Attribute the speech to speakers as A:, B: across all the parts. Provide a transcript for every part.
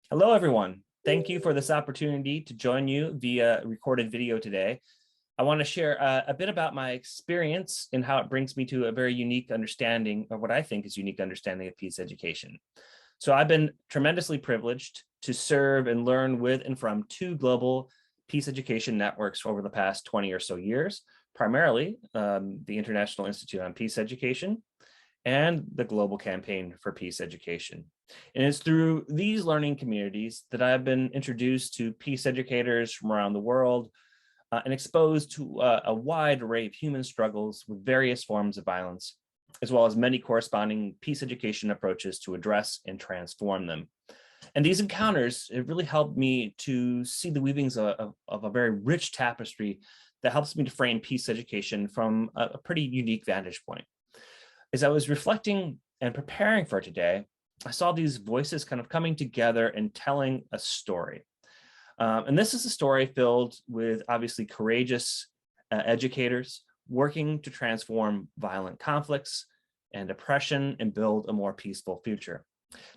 A: Hello, everyone. Thank you for this opportunity to join you via recorded video today. I want to share a bit about my experience and how it brings me to a very unique understanding, or what I think is unique understanding of peace education. So I've been tremendously privileged to serve and learn with and from two global peace education networks over the past 20 or so years, primarily the International Institute on Peace Education and the Global Campaign for Peace Education. And it's through these learning communities that I've been introduced to peace educators from around the world and exposed to a wide array of human struggles with various forms of violence, as well as many corresponding peace education approaches to address and transform them. And these encounters, it really helped me to see the weavings of a very rich tapestry that helps me to frame peace education from a pretty unique vantage point. As I was reflecting and preparing for today, I saw these voices kind of coming together and telling a story. And this is a story filled with obviously courageous educators working to transform violent conflicts and oppression and build a more peaceful future.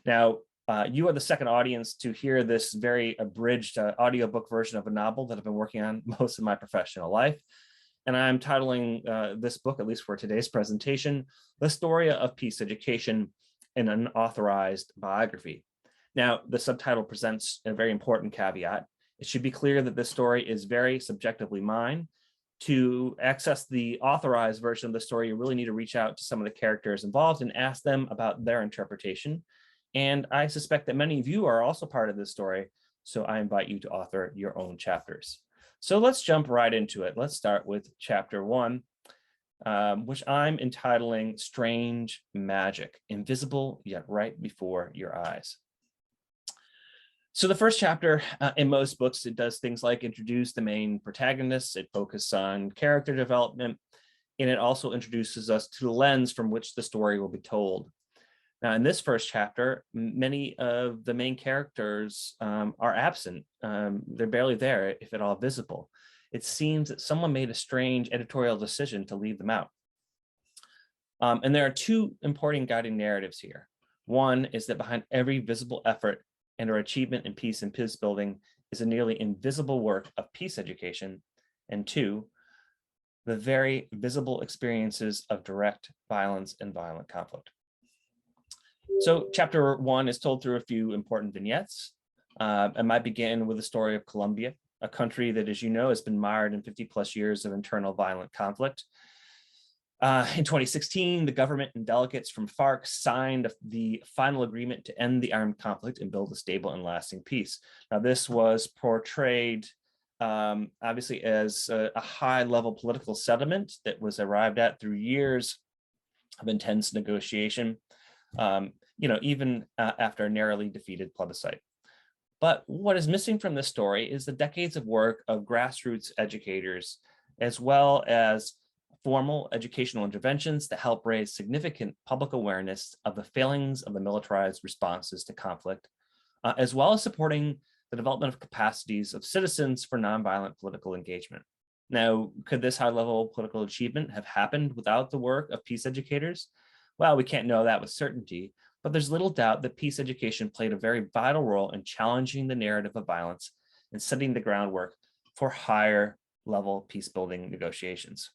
A: Now, you are the second audience to hear this very abridged audiobook version of a novel that I've been working on most of my professional life. And I'm titling this book, at least for today's presentation, The Story of Peace Education, an Unauthorized Biography. Now, the subtitle presents a very important caveat. It should be clear that this story is very subjectively mine. To access the authorized version of the story, you really need to reach out to some of the characters involved and ask them about their interpretation. And I suspect that many of you are also part of this story, so I invite you to author your own chapters. So let's jump right into it. Let's start with chapter 1, which I'm entitling Strange Magic, Invisible Yet Right Before Your Eyes. So the first chapter, in most books, it does things like introduce the main protagonists, it focuses on character development, and it also introduces us to the lens from which the story will be told. Now, in this first chapter, many of the main characters are absent. They're barely there, if at all visible. It seems that someone made a strange editorial decision to leave them out. And there are two important guiding narratives here. One is that behind every visible effort and or achievement in peace and peace building is a nearly invisible work of peace education. And two, the very visible experiences of direct violence and violent conflict. So chapter 1 is told through a few important vignettes. I might begin with the story of Colombia, a country that, as you know, has been mired in 50 plus years of internal violent conflict. In 2016, the government and delegates from FARC signed the final agreement to end the armed conflict and build a stable and lasting peace. Now, this was portrayed obviously as a high-level political settlement that was arrived at through years of intense negotiation, even after a narrowly defeated plebiscite. But what is missing from this story is the decades of work of grassroots educators, as well as formal educational interventions that help raise significant public awareness of the failings of the militarized responses to conflict, as well as supporting the development of capacities of citizens for nonviolent political engagement. Now, could this high-level political achievement have happened without the work of peace educators? Well, we can't know that with certainty, but there's little doubt that peace education played a very vital role in challenging the narrative of violence and setting the groundwork for higher level peace building negotiations.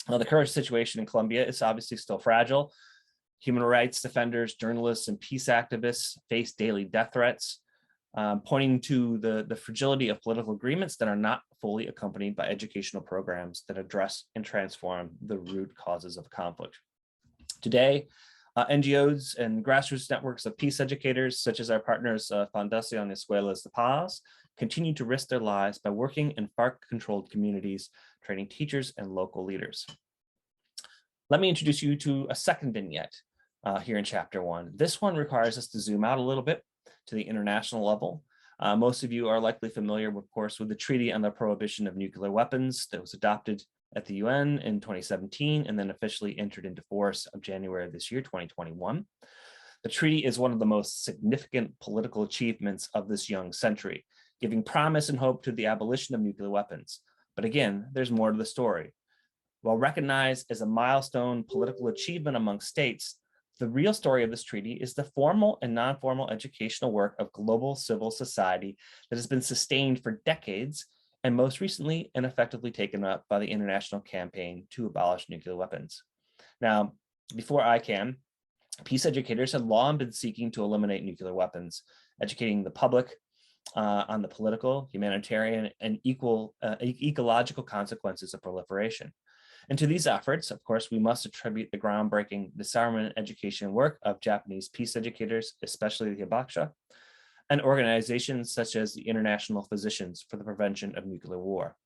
A: Now, the current situation in Colombia is obviously still fragile. Human rights defenders, journalists, and peace activists face daily death threats, pointing to the fragility of political agreements that are not fully accompanied by educational programs that address and transform the root causes of conflict. Today, NGOs and grassroots networks of peace educators, such as our partners, Fundación Escuelas de Paz, continue to risk their lives by working in FARC-controlled communities, training teachers and local leaders. Let me introduce you to a second vignette here in chapter 1. This one requires us to zoom out a little bit to the international level. Most of you are likely familiar, of course, with the Treaty on the Prohibition of Nuclear Weapons that was adopted at the UN in 2017 and then officially entered into force of January of this year, 2021. The treaty is one of the most significant political achievements of this young century, giving promise and hope to the abolition of nuclear weapons. But again, there's more to the story. While recognized as a milestone political achievement among states, The real story of this treaty is the formal and non-formal educational work of global civil society that has been sustained for decades and most recently and effectively taken up by the international campaign to abolish nuclear weapons. Now, before ICAN, peace educators had long been seeking to eliminate nuclear weapons, educating the public on the political, humanitarian, and ecological consequences of proliferation. And to these efforts, of course, we must attribute the groundbreaking disarmament education work of Japanese peace educators, especially the Hibakusha, and organizations such as the International Physicians for the Prevention of Nuclear War.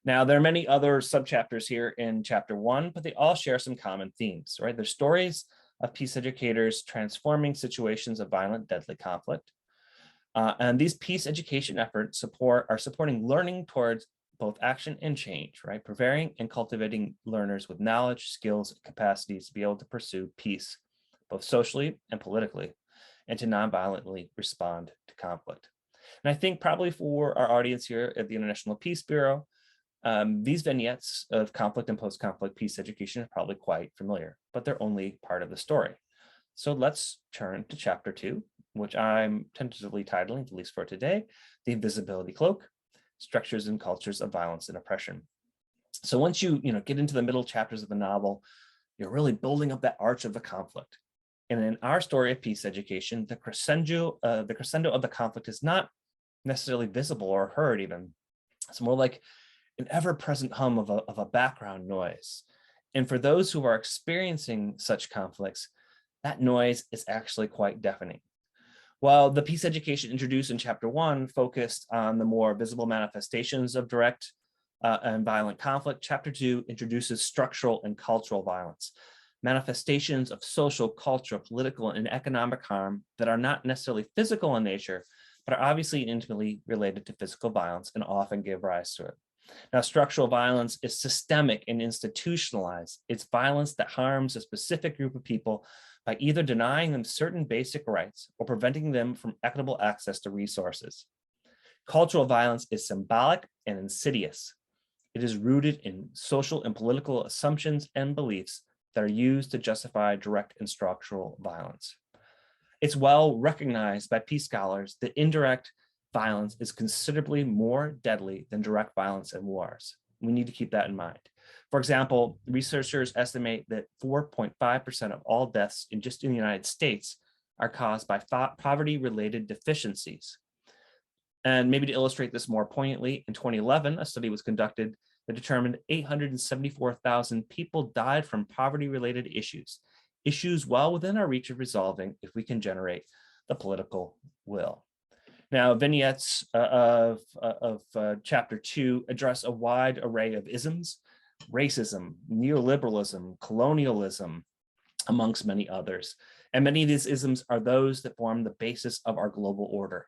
A: Now, there are many other subchapters here in chapter 1, but they all share some common themes, right? They're stories of peace educators transforming situations of violent, deadly conflict. And these peace education efforts are supporting learning towards both action and change, right? Preparing and cultivating learners with knowledge, skills, and capacities to be able to pursue peace, both socially and politically, and to nonviolently respond to conflict. And I think probably for our audience here at the International Peace Bureau, these vignettes of conflict and post-conflict peace education are probably quite familiar, but they're only part of the story. So let's turn to chapter 2, which I'm tentatively titling, at least for today, The Invisibility Cloak, Structures and Cultures of Violence and Oppression. So once you get into the middle chapters of the novel, you're really building up that arch of the conflict. And in our story of peace education, the crescendo of the conflict is not necessarily visible or heard even. It's more like an ever-present hum of a background noise. And for those who are experiencing such conflicts, that noise is actually quite deafening. While the peace education introduced in chapter 1 focused on the more visible manifestations of direct and violent conflict, chapter 2 introduces structural and cultural violence, manifestations of social, cultural, political, and economic harm that are not necessarily physical in nature, but are obviously intimately related to physical violence and often give rise to it. Now, structural violence is systemic and institutionalized. It's violence that harms a specific group of people by either denying them certain basic rights or preventing them from equitable access to resources. Cultural violence is symbolic and insidious. It is rooted in social and political assumptions and beliefs that are used to justify direct and structural violence. It's well recognized by peace scholars that indirect violence is considerably more deadly than direct violence in wars. We need to keep that in mind. For example, researchers estimate that 4.5% of all deaths in the United States are caused by poverty-related deficiencies. And maybe to illustrate this more poignantly, in 2011, a study was conducted that determined 874,000 people died from poverty-related issues well within our reach of resolving if we can generate the political will. Now, vignettes of chapter 2 address a wide array of isms, racism, neoliberalism, colonialism, amongst many others. And many of these isms are those that form the basis of our global order.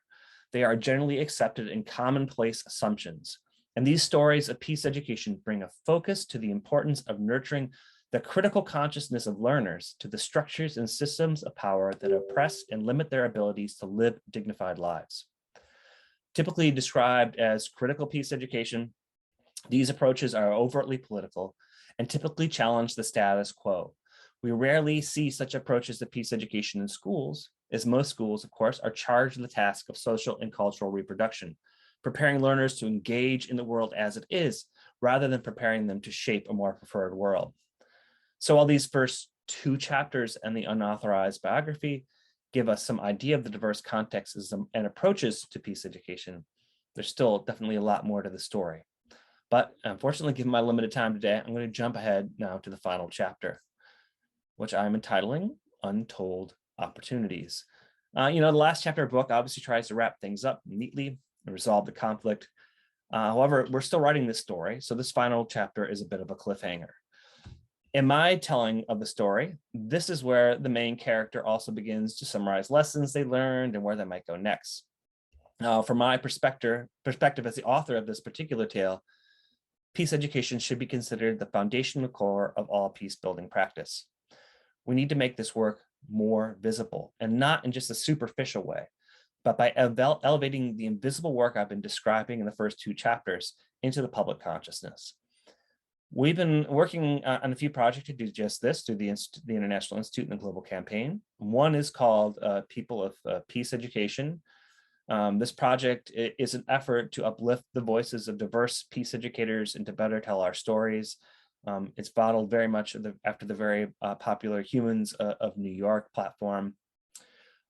A: They are generally accepted and commonplace assumptions. And these stories of peace education bring a focus to the importance of nurturing the critical consciousness of learners to the structures and systems of power that oppress and limit their abilities to live dignified lives. Typically described as critical peace education, these approaches are overtly political and typically challenge the status quo. We rarely see such approaches to peace education in schools, as most schools, of course, are charged with the task of social and cultural reproduction, preparing learners to engage in the world as it is, rather than preparing them to shape a more preferred world. So while these first 2 chapters and the unauthorized biography give us some idea of the diverse contexts and approaches to peace education, there's still definitely a lot more to the story. But unfortunately, given my limited time today, I'm going to jump ahead now to the final chapter, which I'm entitling Untold Opportunities. The last chapter of the book obviously tries to wrap things up neatly and resolve the conflict. However, we're still writing this story, so this final chapter is a bit of a cliffhanger. In my telling of the story, this is where the main character also begins to summarize lessons they learned and where they might go next. From my perspective as the author of this particular tale, peace education should be considered the foundational core of all peace building practice. We need to make this work more visible, and not in just a superficial way, but by elevating the invisible work I've been describing in the first 2 chapters into the public consciousness. We've been working on a few projects to do just this through the International Institute and the Global Campaign. One is called People of Peace Education. This project is an effort to uplift the voices of diverse peace educators and to better tell our stories. It's modeled very much after the very popular Humans of New York platform.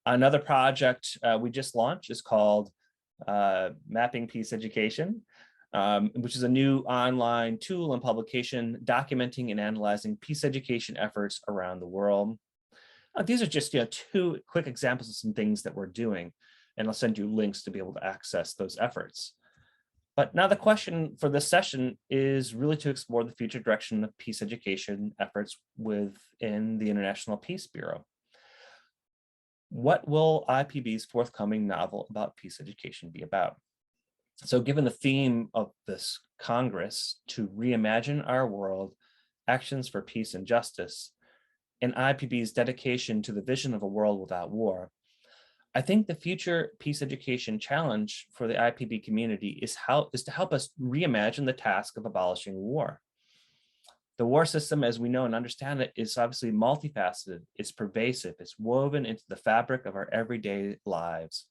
A: Another project we just launched is called Mapping Peace Education, which is a new online tool and publication documenting and analyzing peace education efforts around the world. These are just two quick examples of some things that we're doing, and I'll send you links to be able to access those efforts. But now the question for this session is really to explore the future direction of peace education efforts within the International Peace Bureau. What will IPB's forthcoming novel about peace education be about? So given the theme of this Congress to reimagine our world, actions for peace and justice, and IPB's dedication to the vision of a world without war, I think the future peace education challenge for the IPB community is to help us reimagine the task of abolishing war. The war system, as we know and understand it, is obviously multifaceted, it's pervasive, it's woven into the fabric of our everyday lives.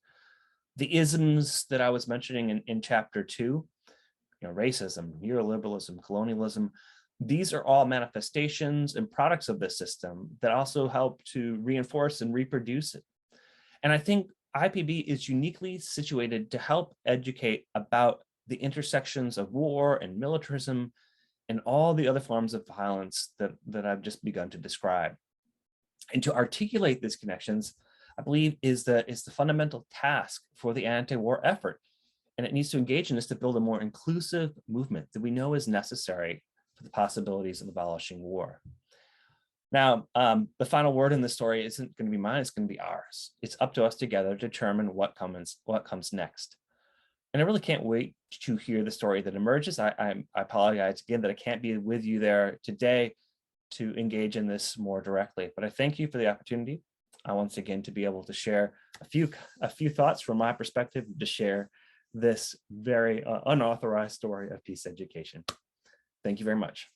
A: The isms that I was mentioning in chapter 2, racism, neoliberalism, colonialism, these are all manifestations and products of this system that also help to reinforce and reproduce it. And I think IPB is uniquely situated to help educate about the intersections of war and militarism and all the other forms of violence that I've just begun to describe. And to articulate these connections, I believe is the fundamental task for the anti-war effort. And it needs to engage in this to build a more inclusive movement that we know is necessary for the possibilities of abolishing war. Now, the final word in the story isn't going to be mine, it's going to be ours. It's up to us together to determine what comes next. And I really can't wait to hear the story that emerges. I apologize again that I can't be with you there today to engage in this more directly, but I thank you for the opportunity once again to be able to share a few thoughts from my perspective, to share this very unauthorized story of peace education. Thank you very much.